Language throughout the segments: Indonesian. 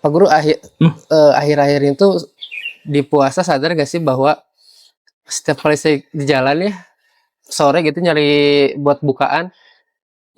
Pak Guru akhir-akhir itu di puasa sadar gak sih bahwa setiap kali saya di jalan ya sore gitu nyari buat bukaan,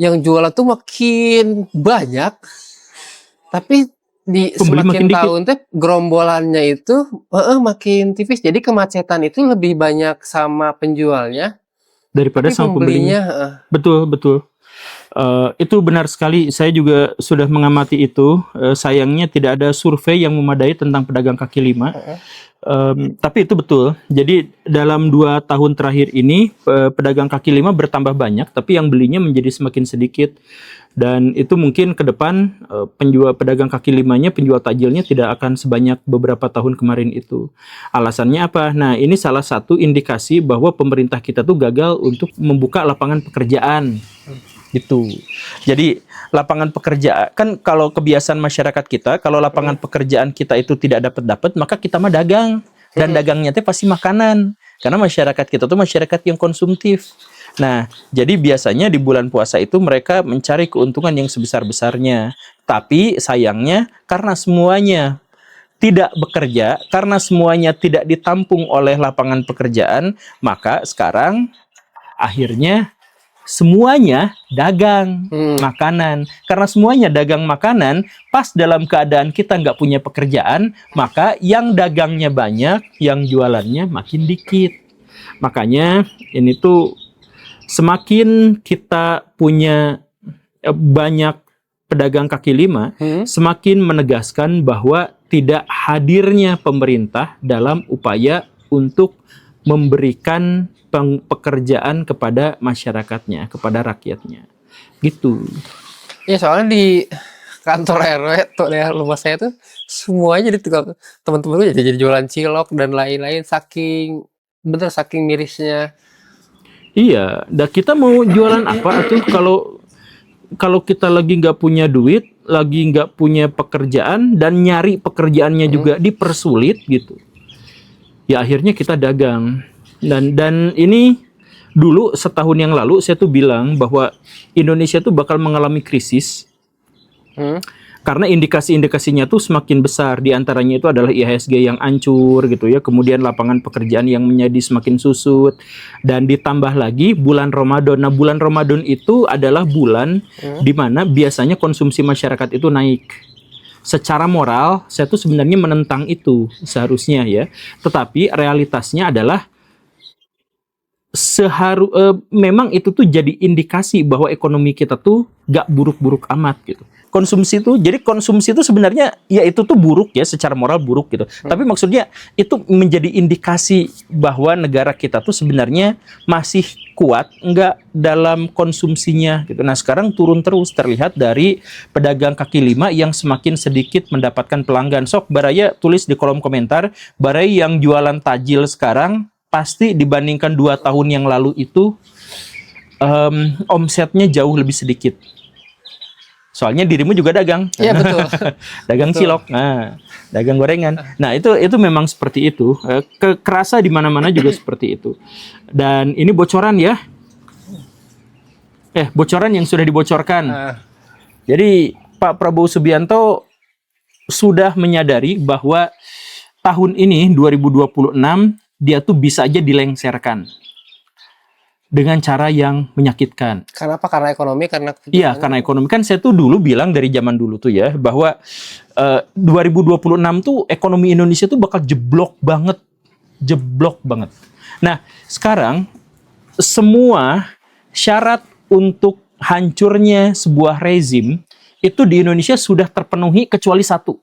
yang jualan tuh makin banyak, tapi di Pembeli makin semakin dikit. tahun teh gerombolannya itu makin tipis. Jadi kemacetan itu lebih banyak sama penjualnya, Daripada tapi sama pembelinya. pembelinya Betul, betul. Itu benar sekali. Saya juga sudah mengamati itu. Sayangnya tidak ada survei yang memadai tentang pedagang kaki lima. Tapi itu betul. Jadi dalam 2 tahun terakhir ini pedagang kaki lima bertambah banyak, tapi yang belinya menjadi semakin sedikit. Dan itu mungkin ke depan penjual pedagang kaki limanya, penjual takjilnya tidak akan sebanyak beberapa tahun kemarin itu. Alasannya apa? Nah, ini salah satu indikasi bahwa pemerintah kita tuh gagal untuk membuka lapangan pekerjaan. Gitu. Jadi lapangan pekerjaan kan, kalau kebiasaan masyarakat kita, kalau lapangan pekerjaan kita itu tidak dapat, maka kita mah dagang, dan dagangnya teh pasti makanan, karena masyarakat kita tuh masyarakat yang konsumtif. Nah, jadi biasanya di bulan puasa itu mereka mencari keuntungan yang sebesar-besarnya. Tapi sayangnya karena semuanya tidak bekerja, karena semuanya tidak ditampung oleh lapangan pekerjaan, maka sekarang akhirnya semuanya dagang makanan. Karena semuanya dagang makanan, pas dalam keadaan kita nggak punya pekerjaan, maka yang dagangnya banyak, yang jualannya makin dikit. Makanya ini tuh semakin kita punya banyak pedagang kaki lima, semakin menegaskan bahwa tidak hadirnya pemerintah dalam upaya untuk memberikan pekerjaan kepada masyarakatnya, kepada rakyatnya. Gitu. ya soalnya di kantor RW tuh daerah rumah saya tuh semuanya jadi tukang, teman-teman gue jadi jualan cilok dan lain-lain, saking mirisnya. Iya, dan kita mau jualan apa tuh kalau kita lagi nggak punya duit, lagi nggak punya pekerjaan, dan nyari pekerjaannya juga dipersulit gitu. Ya akhirnya kita dagang. Dan ini dulu setahun yang lalu saya tuh bilang bahwa Indonesia tuh bakal mengalami krisis. Karena indikasi-indikasinya tuh semakin besar. Di antaranya itu adalah IHSG yang hancur gitu ya. Kemudian lapangan pekerjaan yang menjadi semakin susut. Dan ditambah lagi bulan Ramadan. Nah, bulan Ramadan itu adalah bulan di mana biasanya konsumsi masyarakat itu naik. Secara moral, saya tuh sebenarnya menentang itu seharusnya ya. Tetapi realitasnya adalah memang itu tuh jadi indikasi bahwa ekonomi kita tuh gak buruk-buruk amat gitu. Konsumsi itu sebenarnya ya itu tuh buruk ya, secara moral buruk gitu. Tapi maksudnya itu menjadi indikasi bahwa negara kita tuh sebenarnya masih kuat nggak dalam konsumsinya gitu. Nah, sekarang turun terus, terlihat dari pedagang kaki lima yang semakin sedikit mendapatkan pelanggan. Sok Baraya tulis di kolom komentar, Baraya yang jualan tajil sekarang pasti dibandingkan 2 tahun yang lalu itu omsetnya jauh lebih sedikit. Soalnya dirimu juga dagang. Iya betul. Dagang Betul. cilok, dagang gorengan. Nah, itu memang seperti itu. Kerasa di mana-mana juga seperti itu. Dan ini bocoran ya. Bocoran yang sudah dibocorkan. Jadi Pak Prabowo Subianto sudah menyadari bahwa tahun ini 2026 dia tuh bisa aja dilengsarkan dengan cara yang menyakitkan. Kenapa? Karena ekonomi, Iya, karena ekonomi. Kan saya tuh dulu bilang dari zaman dulu tuh ya, bahwa 2026 tuh ekonomi Indonesia tuh bakal jeblok banget. Nah, sekarang semua syarat untuk hancurnya sebuah rezim itu di Indonesia sudah terpenuhi kecuali satu,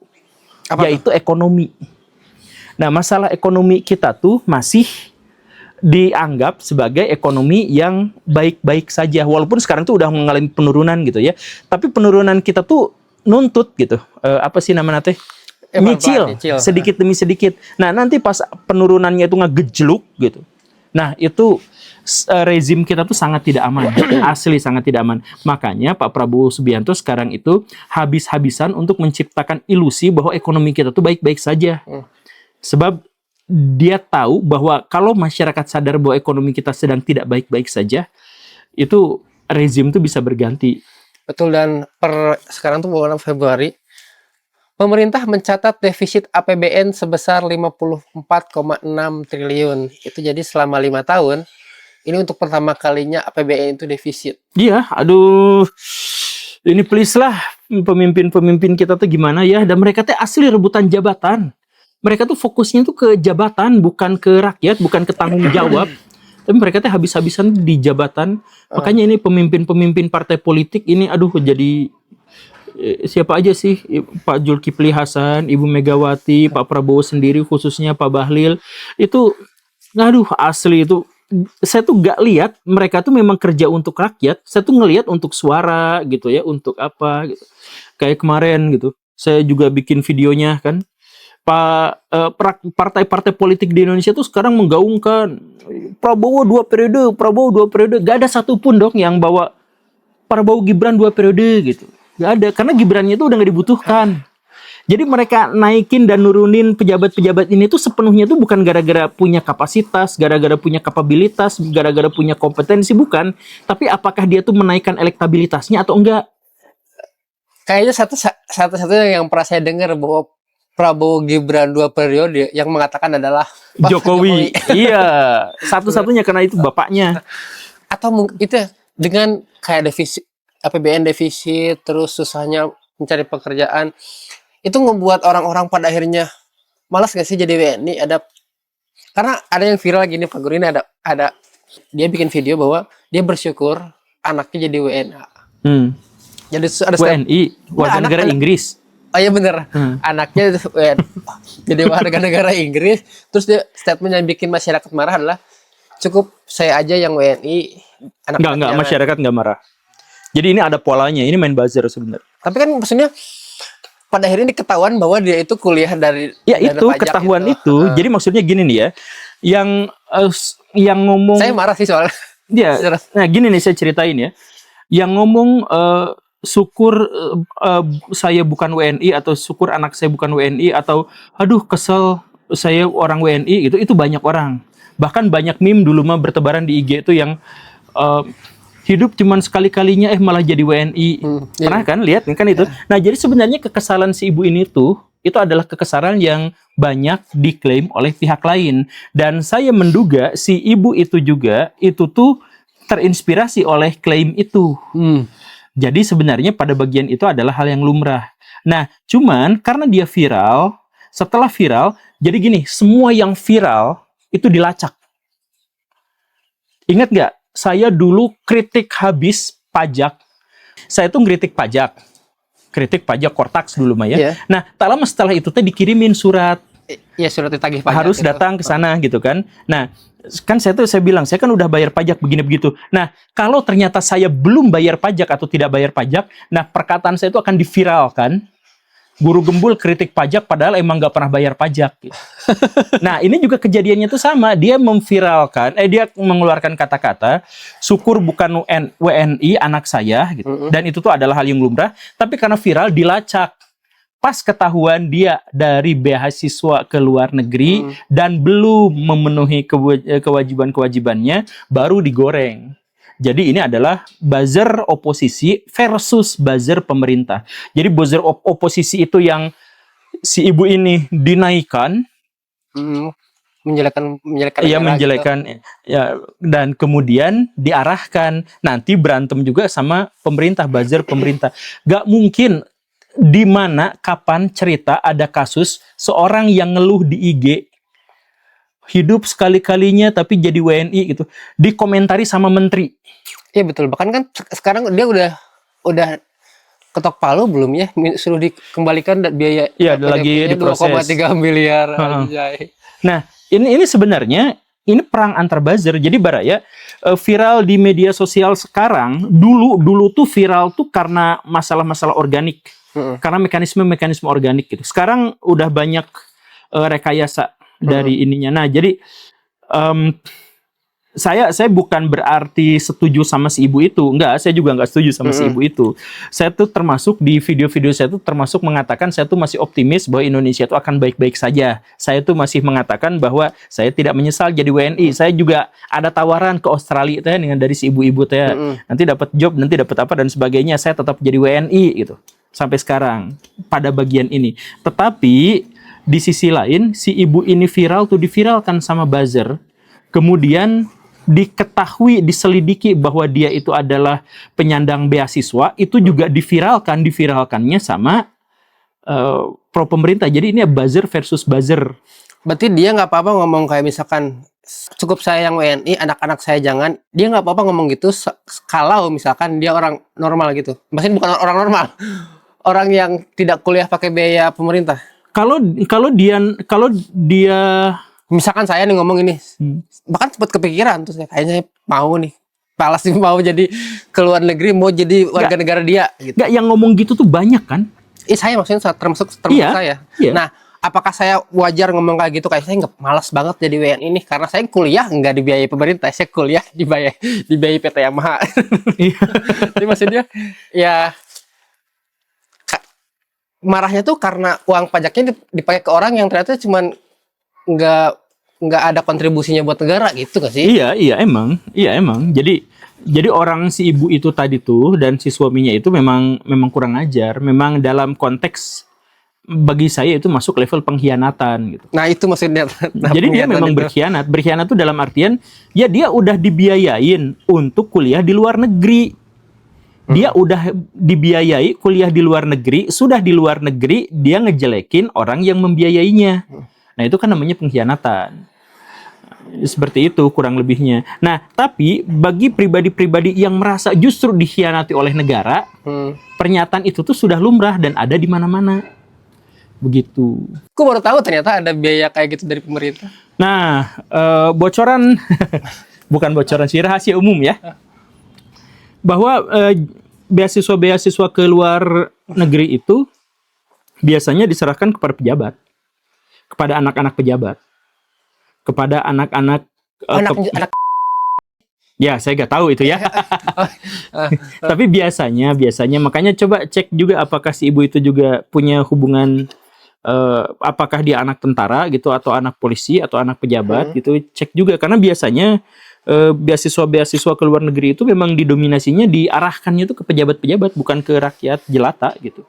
yaitu ekonomi. Nah, masalah ekonomi kita tuh masih dianggap sebagai ekonomi yang baik-baik saja, walaupun sekarang tuh udah mengalami penurunan gitu ya. Tapi penurunan kita tuh nuntut gitu, apa sih namanya teh? Nyicil sedikit demi sedikit. Nah, nanti pas penurunannya itu ngegejluk gitu. Nah, itu rezim kita tuh sangat tidak aman. Asli sangat tidak aman. Makanya Pak Prabowo Subianto sekarang itu habis-habisan untuk menciptakan ilusi bahwa ekonomi kita tuh baik-baik saja. Sebab dia tahu bahwa kalau masyarakat sadar bahwa ekonomi kita sedang tidak baik-baik saja, itu rezim tuh bisa berganti. Betul, dan per sekarang tuh bulan Februari pemerintah mencatat defisit APBN sebesar 54,6 triliun. Itu jadi selama 5 tahun, ini untuk pertama kalinya APBN itu defisit. Iya, aduh. Ini please lah pemimpin-pemimpin kita tuh gimana ya? Dan mereka tuh asli rebutan jabatan. Mereka tuh fokusnya tuh ke jabatan, bukan ke rakyat, bukan ke tanggung jawab. Tapi mereka tuh habis-habisan di jabatan. Makanya ini pemimpin-pemimpin partai politik ini aduh jadi siapa aja sih, Pak Zulkifli Hasan, Ibu Megawati, Pak Prabowo sendiri, khususnya Pak Bahlil, itu, aduh asli itu, saya tuh gak lihat mereka tuh memang kerja untuk rakyat, saya tuh ngelihat untuk suara gitu ya, untuk apa gitu. Kayak kemarin gitu, saya juga bikin videonya kan, partai-partai politik di Indonesia tuh sekarang menggaungkan Prabowo 2 periode, gak ada satupun dong yang bawa Prabowo Gibran 2 periode gitu. Gak ada, karena Gibrannya itu udah gak dibutuhkan. Jadi mereka naikin dan nurunin pejabat-pejabat ini tuh sepenuhnya tuh bukan gara-gara punya kapasitas, gara-gara punya kapabilitas, gara-gara punya kompetensi, bukan. Tapi apakah dia tuh menaikkan elektabilitasnya atau enggak? Kayaknya satu-satunya yang pernah saya dengar bahwa Prabowo Gibran 2 periode yang mengatakan adalah Pak Jokowi. Iya, satu-satunya karena itu bapaknya. Atau mungkin itu dengan kayak defisit APBN defisit, terus susahnya mencari pekerjaan, itu ngebuat orang-orang pada akhirnya malas gak sih jadi WNI? Karena ada yang viral gini Pak Guru, ini ada dia bikin video bahwa dia bersyukur anaknya jadi WNA. Jadi ada WNI, warga negara Inggris. Oh iya bener, anaknya jadi warga negara Inggris. Terus dia statement yang bikin masyarakat marah adalah cukup saya aja yang WNI. Enggak, masyarakat nggak marah. Jadi ini ada polanya, ini main buzzer sebenarnya. Tapi kan maksudnya pada akhirnya diketahuan bahwa dia itu kuliah dari ya itu ketahuan itu. Jadi maksudnya gini nih ya, yang ngomong. Saya marah sih soalnya. Ya, nah gini nih saya ceritain ya. Yang ngomong syukur saya bukan WNI atau syukur anak saya bukan WNI atau aduh kesel saya orang WNI itu banyak orang. Bahkan banyak meme dulu mah bertebaran di IG itu yang hidup cuman sekali-kalinya malah jadi WNI. Pernah kan lihat kan itu. Nah, jadi sebenarnya kekesalan si ibu ini tuh itu adalah kekesalan yang banyak diklaim oleh pihak lain, dan saya menduga si ibu itu juga itu tuh terinspirasi oleh klaim itu. Jadi sebenarnya pada bagian itu adalah hal yang lumrah. Nah, cuman karena dia viral, setelah viral, jadi gini, semua yang viral itu dilacak. Ingat nggak? Saya dulu kritik habis pajak. Saya tuh kritik pajak Kortax dulu mah ya. Yeah. Nah, tak lama setelah itu teh dikirimin surat. Iya, surat ditagih pajak. Harus gitu. Datang ke sana gitu kan. Nah, kan saya bilang, saya kan udah bayar pajak begini begitu. Nah, kalau ternyata saya belum bayar pajak atau tidak bayar pajak, nah perkataan saya itu akan diviralkan. Guru Gembul kritik pajak padahal emang gak pernah bayar pajak. Gitu. Nah, ini juga kejadiannya tuh sama. Dia memviralkan, dia mengeluarkan kata-kata, syukur bukan WNI anak saya. Gitu. Dan itu tuh adalah hal yang lumrah. Tapi karena viral, dilacak. Pas ketahuan dia dari beasiswa ke luar negeri dan belum memenuhi kewajiban-kewajibannya, baru digoreng. Jadi ini adalah buzzer oposisi versus buzzer pemerintah. Jadi buzzer oposisi itu yang si ibu ini dinaikkan, menjelekan gitu. Ya, dan kemudian diarahkan nanti berantem juga sama pemerintah, buzzer pemerintah. Gak mungkin di mana kapan cerita ada kasus seorang yang ngeluh di IG hidup sekali-kalinya tapi jadi WNI gitu, dikomentari sama menteri. Iya betul. Bahkan kan sekarang dia udah ketok palu belum ya, suruh dikembalikan biaya. Iya, lagi diproses 2,3 miliar. Nah, ini sebenarnya ini perang antar buzzer. Jadi Baraya viral di media sosial sekarang, dulu tuh viral tuh karena masalah-masalah organik. Karena mekanisme organik gitu. Sekarang udah banyak rekayasa dari ininya. Nah, jadi saya bukan berarti setuju sama si ibu itu. Enggak, saya juga enggak setuju sama si ibu itu. Saya tuh termasuk di video-video saya tuh termasuk mengatakan saya tuh masih optimis bahwa Indonesia itu akan baik-baik saja. Saya tuh masih mengatakan bahwa saya tidak menyesal jadi WNI. Saya juga ada tawaran ke Australia dengan dari si ibu-ibu nanti dapat job, nanti dapat apa dan sebagainya. Saya tetap jadi WNI gitu. sampai sekarang pada bagian ini. Tetapi di sisi lain si ibu ini viral tuh diviralkan sama buzzer. Kemudian diketahui, diselidiki bahwa dia itu adalah penyandang beasiswa, itu juga diviralkannya sama pro pemerintah. Jadi ini buzzer versus buzzer. Berarti dia nggak apa-apa ngomong kayak misalkan cukup saya yang WNI, anak-anak saya jangan. Dia nggak apa-apa ngomong gitu kalau misalkan dia orang normal gitu. Maksudnya bukan orang normal, orang yang tidak kuliah pakai biaya pemerintah. Kalau dia Misalkan saya nih ngomong ini, bahkan sempat kepikiran terus kayaknya mau nih, malas nih mau jadi ke luar negeri, mau jadi warga negara dia. Gitu. Nggak, yang ngomong gitu tuh banyak kan? Saya maksudnya termasuk Iya, saya. iya. Nah, apakah saya wajar ngomong kayak gitu? Kayak saya nggak malas banget jadi WNI ini karena saya kuliah nggak dibiayai pemerintah, saya kuliah dibiayai PT Yamaha. Iya. Jadi maksudnya ya marahnya tuh karena uang pajaknya dipakai ke orang yang ternyata cuman nggak ada kontribusinya buat negara gitu gak sih? Iya emang. Jadi orang si ibu itu tadi tuh dan si suaminya itu memang kurang ajar. Memang dalam konteks bagi saya itu masuk level pengkhianatan gitu. Nah itu maksudnya. Jadi dia memang berkhianat. Berkhianat tuh dalam artian ya dia udah dibiayain untuk kuliah di luar negeri. Dia udah dibiayai kuliah di luar negeri, sudah di luar negeri dia ngejelekin orang yang membiayainya. Nah, itu kan namanya pengkhianatan. Seperti itu kurang lebihnya. Nah, tapi bagi pribadi-pribadi yang merasa justru dikhianati oleh negara, pernyataan itu tuh sudah lumrah dan ada di mana-mana. Begitu. Aku baru tahu ternyata ada biaya kayak gitu dari pemerintah. Nah, bocoran, bukan bocoran sih, rahasia umum ya. Bahwa beasiswa-beasiswa ke luar negeri itu biasanya diserahkan kepada pejabat. Kepada anak-anak pejabat, kepada anak-anak ya saya nggak tahu itu ya. Tapi biasanya makanya coba cek juga apakah si ibu itu juga punya hubungan, apakah dia anak tentara gitu atau anak polisi atau anak pejabat gitu, cek juga karena biasanya beasiswa ke luar negeri itu memang didominasinya diarahkannya itu ke pejabat-pejabat bukan ke rakyat jelata gitu.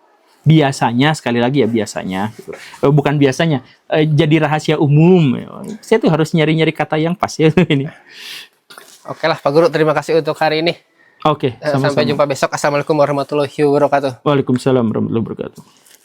Biasanya, sekali lagi ya biasanya, gitu. Bukan biasanya, jadi rahasia umum. Saya tuh harus nyari-nyari kata yang pas ya ini. Oke lah Pak Guru, terima kasih untuk hari ini. Oke, sama-sama. Sampai jumpa besok. Assalamualaikum warahmatullahi wabarakatuh. Waalaikumsalam warahmatullahi wabarakatuh.